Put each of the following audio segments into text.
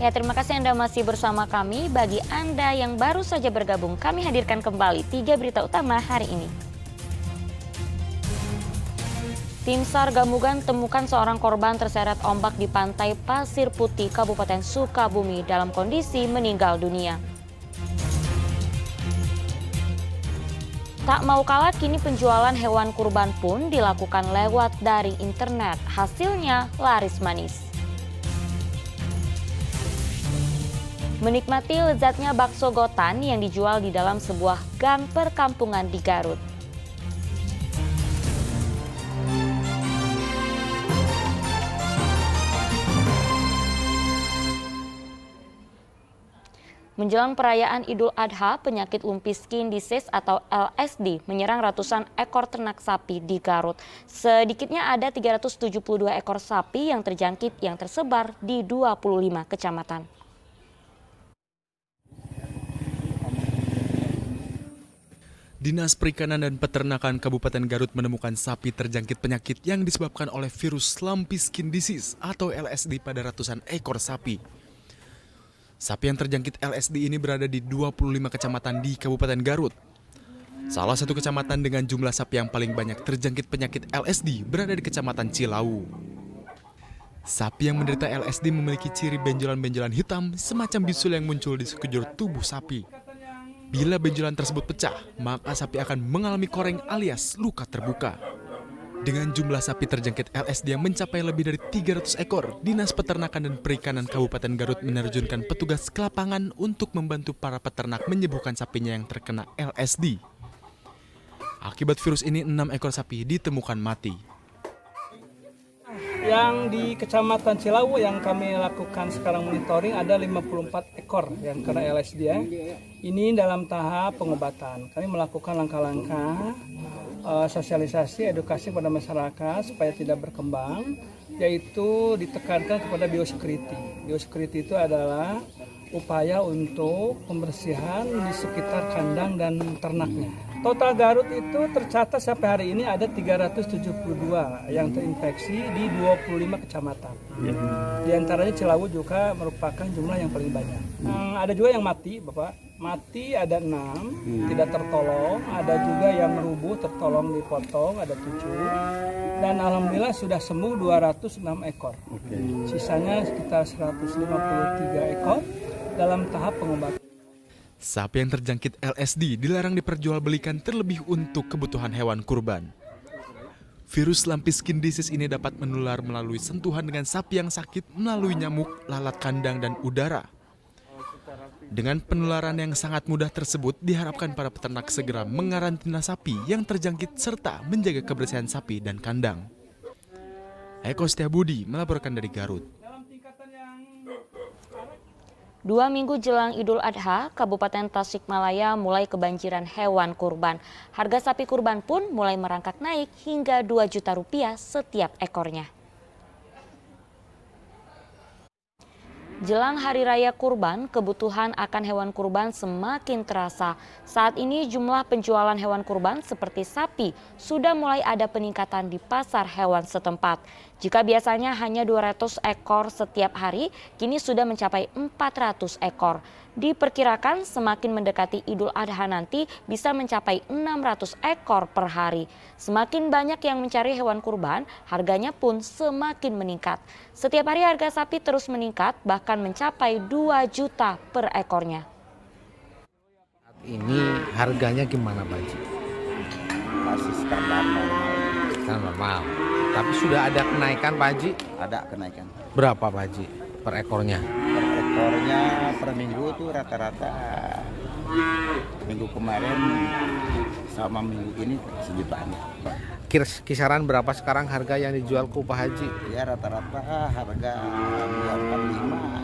Ya, terima kasih Anda masih bersama kami. Bagi Anda yang baru saja bergabung, kami hadirkan kembali 3 berita utama hari ini. Tim SAR gabungan temukan seorang korban terseret ombak di pantai Pasir Putih, Kabupaten Sukabumi dalam kondisi meninggal dunia. Tak mau kalah, kini penjualan hewan kurban pun dilakukan lewat dari internet. Hasilnya laris manis. Menikmati lezatnya bakso gotan yang dijual di dalam sebuah gang perkampungan di Garut. Menjelang perayaan Idul Adha, penyakit lumpy skin disease atau LSD menyerang ratusan ekor ternak sapi di Garut. Sedikitnya ada 372 ekor sapi yang terjangkit yang tersebar di 25 kecamatan. Dinas Perikanan dan Peternakan Kabupaten Garut menemukan sapi terjangkit penyakit yang disebabkan oleh virus lumpy skin disease atau LSD pada ratusan ekor sapi. Sapi yang terjangkit LSD ini berada di 25 kecamatan di Kabupaten Garut. Salah satu kecamatan dengan jumlah sapi yang paling banyak terjangkit penyakit LSD berada di Kecamatan Cilawu. Sapi yang menderita LSD memiliki ciri benjolan-benjolan hitam semacam bisul yang muncul di sekujur tubuh sapi. Bila benjolan tersebut pecah, maka sapi akan mengalami koreng alias luka terbuka. Dengan jumlah sapi terjangkit LSD yang mencapai lebih dari 300 ekor, Dinas Peternakan dan Perikanan Kabupaten Garut menerjunkan petugas ke lapangan untuk membantu para peternak menyembuhkan sapinya yang terkena LSD. Akibat virus ini, 6 ekor sapi ditemukan mati. Yang di Kecamatan Cilawu yang kami lakukan sekarang monitoring ada 54 ekor yang kena LSD ya. Ini dalam tahap pengobatan. Kami melakukan langkah-langkah sosialisasi, edukasi pada masyarakat supaya tidak berkembang, yaitu ditekankan kepada biosecurity. Biosecurity itu adalah upaya untuk pembersihan di sekitar kandang dan ternaknya. Total Garut itu tercatat sampai hari ini ada 372 yang terinfeksi di 25 kecamatan. Di antaranya Cilawu juga merupakan jumlah yang paling banyak. Ada juga yang mati, Bapak. Mati ada 6, tidak tertolong. Ada juga yang merubuh, tertolong dipotong, ada 7. Dan alhamdulillah sudah sembuh 206 ekor. Sisanya sekitar 153 ekor dalam tahap pengobatan. Sapi yang terjangkit LSD dilarang diperjualbelikan terlebih untuk kebutuhan hewan kurban. Virus lumpy skin disease ini dapat menular melalui sentuhan dengan sapi yang sakit melalui nyamuk, lalat kandang, dan udara. Dengan penularan yang sangat mudah tersebut, diharapkan para peternak segera mengarantina sapi yang terjangkit serta menjaga kebersihan sapi dan kandang. Eko Setiabudi melaporkan dari Garut. 2 minggu jelang Idul Adha, Kabupaten Tasikmalaya mulai kebanjiran hewan kurban. Harga sapi kurban pun mulai merangkak naik hingga 2 juta rupiah setiap ekornya. Jelang Hari Raya Kurban, kebutuhan akan hewan kurban semakin terasa. Saat ini jumlah penjualan hewan kurban seperti sapi sudah mulai ada peningkatan di pasar hewan setempat. Jika biasanya hanya 200 ekor setiap hari, kini sudah mencapai 400 ekor. Diperkirakan semakin mendekati Idul Adha nanti bisa mencapai 600 ekor per hari. Semakin banyak yang mencari hewan kurban, harganya pun semakin meningkat. Setiap hari harga sapi terus meningkat, bahkan mencapai 2 juta per ekornya. Saat ini harganya gimana Pak Haji? Masih standar normal. Kan normal. Tapi sudah ada kenaikan Pak Haji? Ada kenaikan. Berapa Pak Haji per ekornya? Per ekornya per minggu itu rata-rata minggu kemarin sama minggu ini sejutaan. Kisaran berapa sekarang harga yang dijual ke Pak Haji? Ya rata-rata harga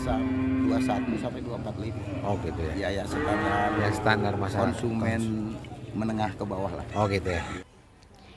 245 21 sampai 245. Oh gitu ya. Ya ya standar. Ya standar masyarakat. Konsumen menengah ke bawah lah. Oh gitu ya.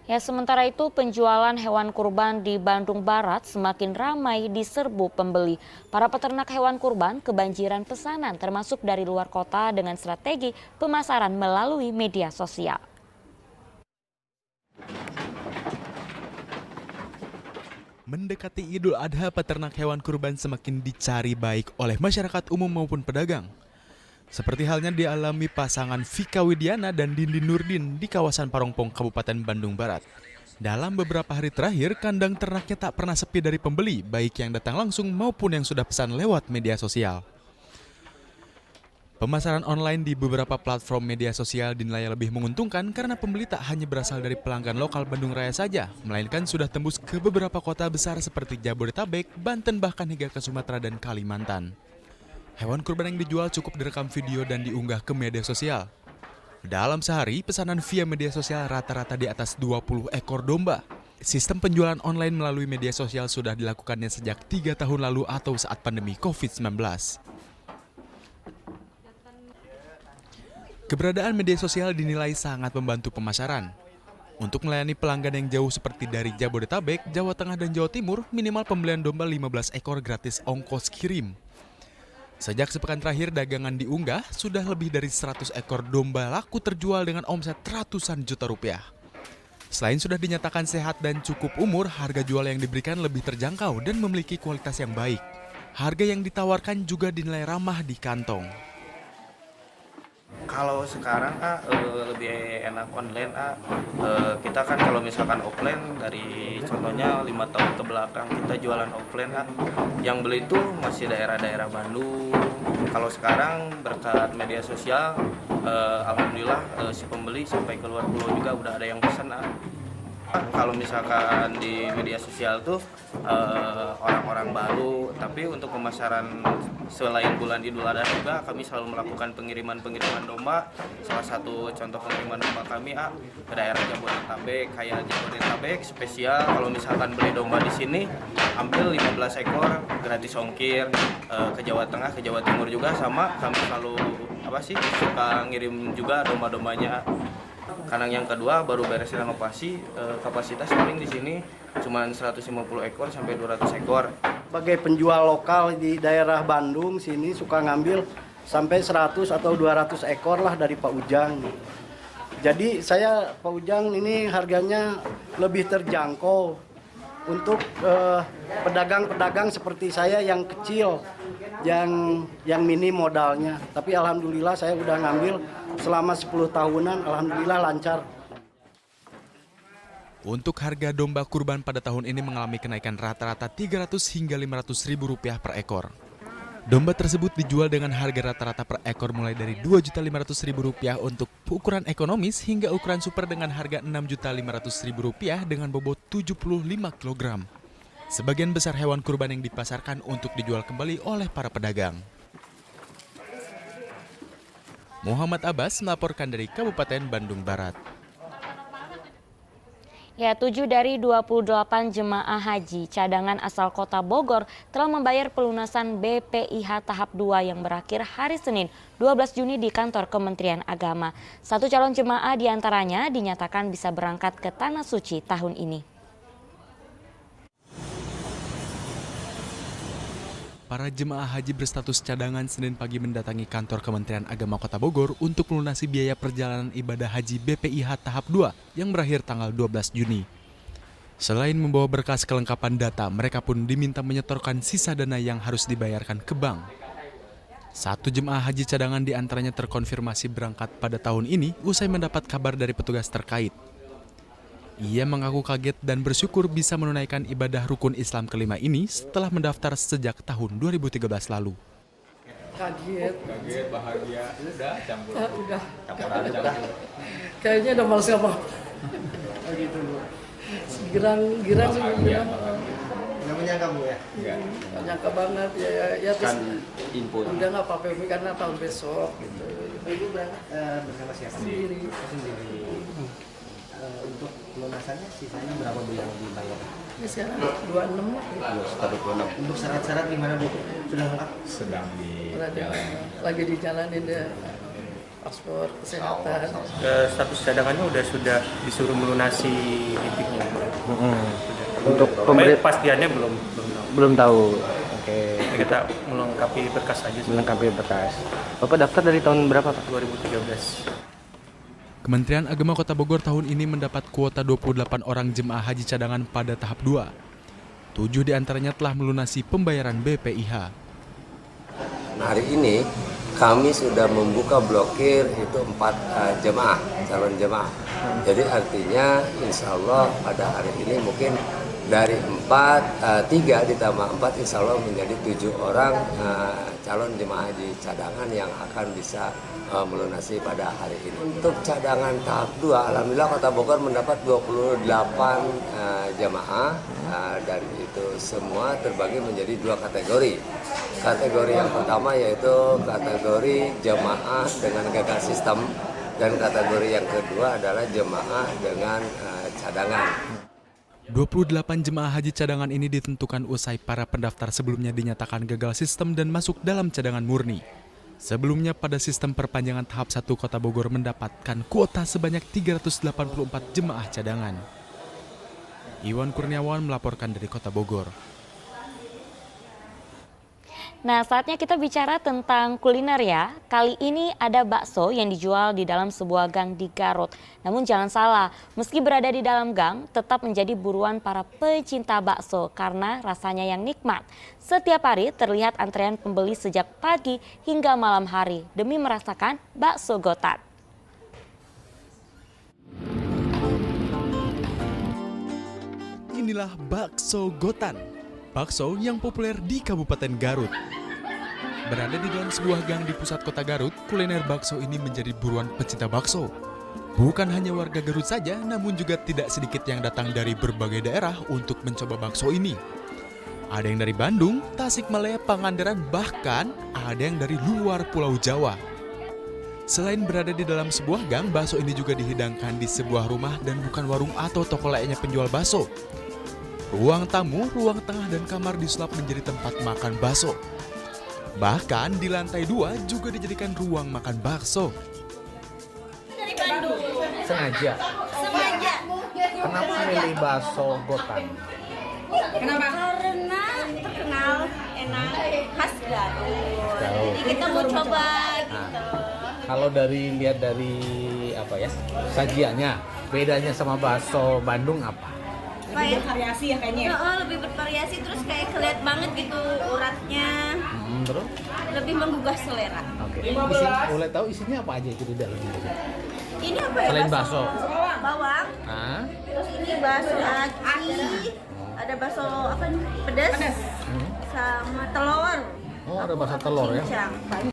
Ya, sementara itu penjualan hewan kurban di Bandung Barat semakin ramai diserbu pembeli. Para peternak hewan kurban kebanjiran pesanan termasuk dari luar kota dengan strategi pemasaran melalui media sosial. Mendekati Idul Adha, peternak hewan kurban semakin dicari baik oleh masyarakat umum maupun pedagang. Seperti halnya dialami pasangan Vika Widiana dan Dindi Nurdin di kawasan Parongpong, Kabupaten Bandung Barat. Dalam beberapa hari terakhir, kandang ternaknya tak pernah sepi dari pembeli, baik yang datang langsung maupun yang sudah pesan lewat media sosial. Pemasaran online di beberapa platform media sosial dinilai lebih menguntungkan karena pembeli tak hanya berasal dari pelanggan lokal Bandung Raya saja, melainkan sudah tembus ke beberapa kota besar seperti Jabodetabek, Banten, bahkan hingga ke Sumatera dan Kalimantan. Hewan kurban yang dijual cukup direkam video dan diunggah ke media sosial. Dalam sehari, pesanan via media sosial rata-rata di atas 20 ekor domba. Sistem penjualan online melalui media sosial sudah dilakukannya sejak 3 tahun lalu atau saat pandemi COVID-19. Keberadaan media sosial dinilai sangat membantu pemasaran. Untuk melayani pelanggan yang jauh seperti dari Jabodetabek, Jawa Tengah, dan Jawa Timur, minimal pembelian domba 15 ekor gratis ongkos kirim. Sejak sepekan terakhir dagangan diunggah, sudah lebih dari 100 ekor domba laku terjual dengan omset ratusan juta rupiah. Selain sudah dinyatakan sehat dan cukup umur, harga jual yang diberikan lebih terjangkau dan memiliki kualitas yang baik. Harga yang ditawarkan juga dinilai ramah di kantong. Kalau sekarang lebih enak online kita kan kalau misalkan offline dari contohnya 5 tahun ke belakang kita jualan offline yang beli itu masih daerah-daerah Bandung. Kalau sekarang berkat media sosial alhamdulillah si pembeli sampai keluar pulau juga udah ada yang pesan. Kalau misalkan di media sosial tuh orang-orang baru, tapi untuk pemasaran selain bulan Idul Adha juga kami selalu melakukan pengiriman domba. Salah satu contoh pengiriman domba kami ke daerah Jabodetabek, kayak Jabodetabek spesial kalau misalkan beli domba di sini ambil 15 ekor gratis ongkir, ke Jawa Tengah, ke Jawa Timur juga sama, kami selalu suka ngirim juga domba-dombanya. Kandang yang kedua baru beres renovasi, kapasitas paling di sini cuma 150 ekor sampai 200 ekor. Sebagai penjual lokal di daerah Bandung sini suka ngambil sampai 100 atau 200 ekor lah dari Pak Ujang. Jadi saya Pak Ujang ini harganya lebih terjangkau untuk pedagang-pedagang seperti saya yang kecil, yang minim modalnya. Tapi alhamdulillah saya udah ngambil selama 10 tahunan, alhamdulillah lancar. Untuk harga domba kurban pada tahun ini mengalami kenaikan rata-rata 300 hingga 500 ribu rupiah per ekor. Domba tersebut dijual dengan harga rata-rata per ekor mulai dari 2.500.000 rupiah untuk ukuran ekonomis hingga ukuran super dengan harga 6.500.000 rupiah dengan bobot 75 kg. Sebagian besar hewan kurban yang dipasarkan untuk dijual kembali oleh para pedagang. Muhammad Abbas melaporkan dari Kabupaten Bandung Barat. Ya, 7 dari 28 jemaah haji cadangan asal Kota Bogor telah membayar pelunasan BPIH tahap 2 yang berakhir hari Senin 12 Juni di kantor Kementerian Agama. 1 calon jemaah diantaranya dinyatakan bisa berangkat ke Tanah Suci tahun ini. Para jemaah haji berstatus cadangan Senin pagi mendatangi kantor Kementerian Agama Kota Bogor untuk melunasi biaya perjalanan ibadah haji BPIH tahap 2 yang berakhir tanggal 12 Juni. Selain membawa berkas kelengkapan data, mereka pun diminta menyetorkan sisa dana yang harus dibayarkan ke bank. 1 jemaah haji cadangan diantaranya terkonfirmasi berangkat pada tahun ini usai mendapat kabar dari petugas terkait. Ia mengaku kaget dan bersyukur bisa menunaikan ibadah rukun Islam kelima ini setelah mendaftar sejak tahun 2013 lalu. Kaget, bahagia, udah campur. Udah. Kayaknya udah males ngomong. Gitu Bu. Girang girang. Nggak menyangka Bu ya? Nggak nyangka banget ya terus Kan input. udah nggak apa-apa karena tahun besok gitu. Ibu berangkat bersama siapa? Sendiri. Untuk pelunasannya sisanya berapa Bu yang dibayar? Ini sekarang 26 lah. Sekitar 26. Untuk syarat-syarat gimana Bu? Sudah lengkap? Sedang Lagi dijalanin deh. Paspor, kesehatan. Status cadangannya sudah disuruh melunasi IPIK-nya. Untuk Pastiannya belum tahu. Oke. Kita melengkapi berkas aja. Melengkapi berkas. Bapak daftar dari tahun berapa Pak? 2013. Kementerian Agama Kota Bogor tahun ini mendapat kuota 28 orang jemaah haji cadangan pada tahap 2. 7 diantaranya telah melunasi pembayaran BPIH. Nah, hari ini kami sudah membuka blokir itu 4 jemaah, calon jemaah. Jadi artinya insya Allah pada hari ini mungkin dari 3 ditambah 4 insya Allah menjadi 7 orang calon jemaah haji cadangan yang akan bisa melunasi pada hari ini. Untuk cadangan tahap 2, alhamdulillah Kota Bogor mendapat 28 jemaah dan itu semua terbagi menjadi 2 kategori. Kategori yang pertama yaitu kategori jemaah dengan gagal sistem dan kategori yang kedua adalah jemaah dengan cadangan. 28 jemaah haji cadangan ini ditentukan usai para pendaftar sebelumnya dinyatakan gagal sistem dan masuk dalam cadangan murni. Sebelumnya pada sistem perpanjangan tahap 1 Kota Bogor mendapatkan kuota sebanyak 384 jemaah cadangan. Iwan Kurniawan melaporkan dari Kota Bogor. Nah, saatnya kita bicara tentang kuliner ya. Kali ini ada bakso yang dijual di dalam sebuah gang di Garut. Namun jangan salah, meski berada di dalam gang, tetap menjadi buruan para pecinta bakso karena rasanya yang nikmat. Setiap hari terlihat antrean pembeli sejak pagi hingga malam hari demi merasakan bakso Gotan. Inilah bakso Gotan. Bakso yang populer di Kabupaten Garut. Berada di dalam sebuah gang di pusat kota Garut, kuliner bakso ini menjadi buruan pecinta bakso. Bukan hanya warga Garut saja, namun juga tidak sedikit yang datang dari berbagai daerah untuk mencoba bakso ini. Ada yang dari Bandung, Tasikmalaya, Pangandaran, bahkan ada yang dari luar Pulau Jawa. Selain berada di dalam sebuah gang, bakso ini juga dihidangkan di sebuah rumah dan bukan warung atau toko layaknya penjual bakso. Ruang tamu, ruang tengah, dan kamar disulap menjadi tempat makan bakso. Bahkan di lantai 2 juga dijadikan ruang makan bakso. Dari Bandung. Sengaja. Sengaja. Kenapa milih bakso Gotan? Kenapa? Karena terkenal, enak, khas Garut. Jadi kita mau coba gitu. Kalau lihat dari sajiannya, bedanya sama bakso Bandung apa? Apa ya? Variasi ya kayaknya. Lebih bervariasi, terus kayak kelihatan banget gitu uratnya. Terus? Lebih menggugah selera. Oke. Boleh tahu isinya apa aja itu di dalamnya? Ini apa ya? Selain bakso. Bawang. Terus ini bakso aci. Ada bakso apa nih? Pedas. Sama telur. Oh, ada bakso telur ya? Cincang.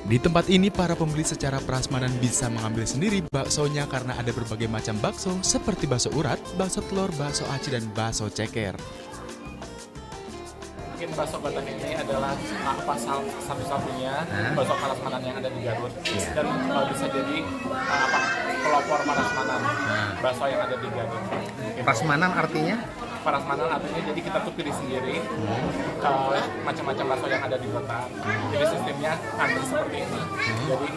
Di tempat ini para pembeli secara prasmanan bisa mengambil sendiri baksonya karena ada berbagai macam bakso seperti bakso urat, bakso telur, bakso aci, dan bakso ceker. Mungkin bakso Gotan ini adalah pasal satu-satunya bakso prasmanan yang ada di Garut dan bisa jadi pelopor prasmanan bakso yang ada di Garut. Prasmanan artinya? Prasmanan artinya jadi kita tuh pilih sendiri macam-macam bakso yang ada di Gotan. Jadi sistemnya antri seperti ini. Jadi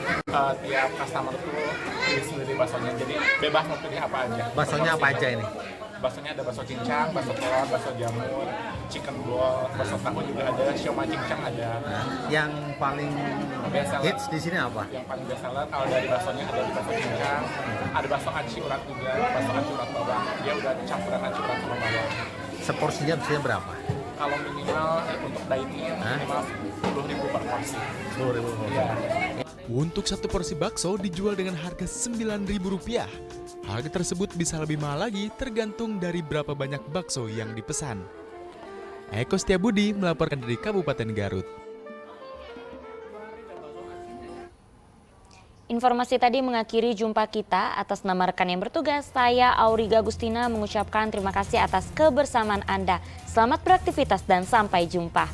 tiap customer tuh pilih sendiri baksonya. Jadi bebas mau pilih apa aja. Baksonya apa aja ini? Baksonya ada bakso cincang, bakso telur, bakso jamur, chicken ball, bakso tahu juga ada, siomay cincang ada. Yang paling bestseller, hits di sini apa? Yang paling bestseller kalau dari baksonya ada di bakso cincang, ada bakso aci urat juga, bakso aci urat bawang. Dia udah campuran aci urat sama bawang. Seporsinya biasanya berapa? Kalau minimal untuk dine-in minimal 10.000 per porsi. 10.000 per porsi. Ya. Untuk satu porsi bakso dijual dengan harga Rp9.000. Harga tersebut bisa lebih mahal lagi tergantung dari berapa banyak bakso yang dipesan. Eko Setiabudi melaporkan dari Kabupaten Garut. Informasi tadi mengakhiri jumpa kita. Atas nama rekan yang bertugas, saya Auriga Agustina mengucapkan terima kasih atas kebersamaan Anda. Selamat beraktivitas dan sampai jumpa.